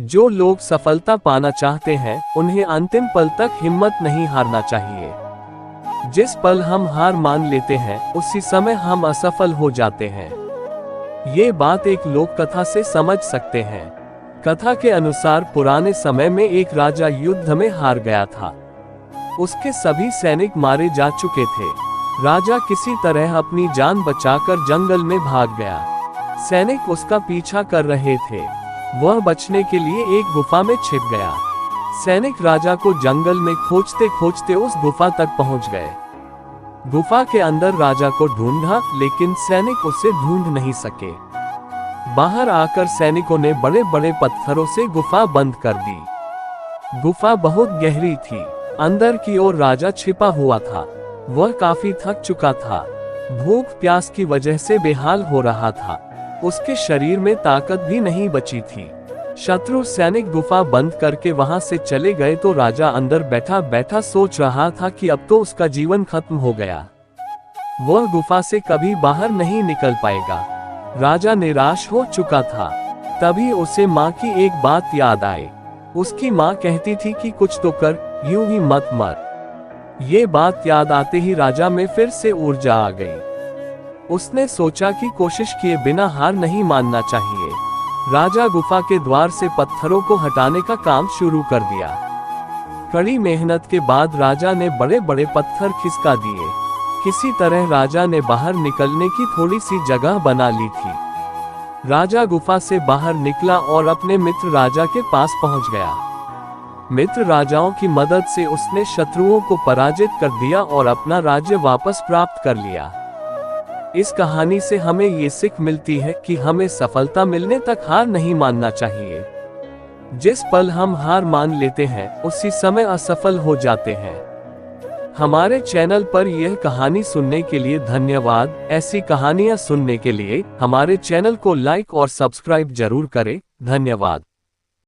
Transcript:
जो लोग सफलता पाना चाहते हैं उन्हें अंतिम पल तक हिम्मत नहीं हारना चाहिए। जिस पल हम हार मान लेते हैं उसी समय हम असफल हो जाते हैं। ये बात एक लोक कथा से समझ सकते हैं। कथा के अनुसार पुराने समय में एक राजा युद्ध में हार गया था। उसके सभी सैनिक मारे जा चुके थे। राजा किसी तरह अपनी जान बचाकर जंगल में भाग गया। सैनिक उसका पीछा कर रहे थे। वह बचने के लिए एक गुफा में छिप गया। सैनिक राजा को जंगल में खोजते खोजते उस गुफा तक पहुंच गए। गुफा के अंदर राजा को ढूंढा, लेकिन सैनिक उसे ढूंढ नहीं सके। बाहर आकर सैनिकों ने बड़े बड़े पत्थरों से गुफा बंद कर दी। गुफा बहुत गहरी थी। अंदर की ओर राजा छिपा हुआ था। वह काफी थक चुका था। भूख प्यास की वजह से बेहाल हो रहा था। उसके शरीर में ताकत भी नहीं बची थी। शत्रु सैनिक गुफा बंद करके वहां से चले गए तो राजा अंदर बैठा बैठा सोच रहा था कि अब तो उसका जीवन खत्म हो गया। वह गुफा से कभी बाहर नहीं निकल पाएगा। राजा निराश हो चुका था। तभी उसे माँ की एक बात याद आई। उसकी माँ कहती थी कि कुछ तो कर, यूं ही मत मर। ये बात याद आते ही राजा में फिर से ऊर्जा आ गई। उसने सोचा कि कोशिश किए बिना हार नहीं मानना चाहिए। राजा गुफा के द्वार से पत्थरों को हटाने का काम शुरू कर दिया। कड़ी मेहनत के बाद राजा ने बड़े बड़े पत्थर खिसका दिए। किसी तरह राजा ने बाहर निकलने की थोड़ी सी जगह बना ली थी। राजा गुफा से बाहर निकला और अपने मित्र राजा के पास पहुंच गया। मित्र राजाओं की मदद से उसने शत्रुओं को पराजित कर दिया और अपना राज्य वापस प्राप्त कर लिया। इस कहानी से हमें ये सीख मिलती है कि हमें सफलता मिलने तक हार नहीं मानना चाहिए। जिस पल हम हार मान लेते हैं उसी समय असफल हो जाते हैं। हमारे चैनल पर यह कहानी सुनने के लिए धन्यवाद। ऐसी कहानियां सुनने के लिए हमारे चैनल को लाइक और सब्सक्राइब जरूर करें। धन्यवाद।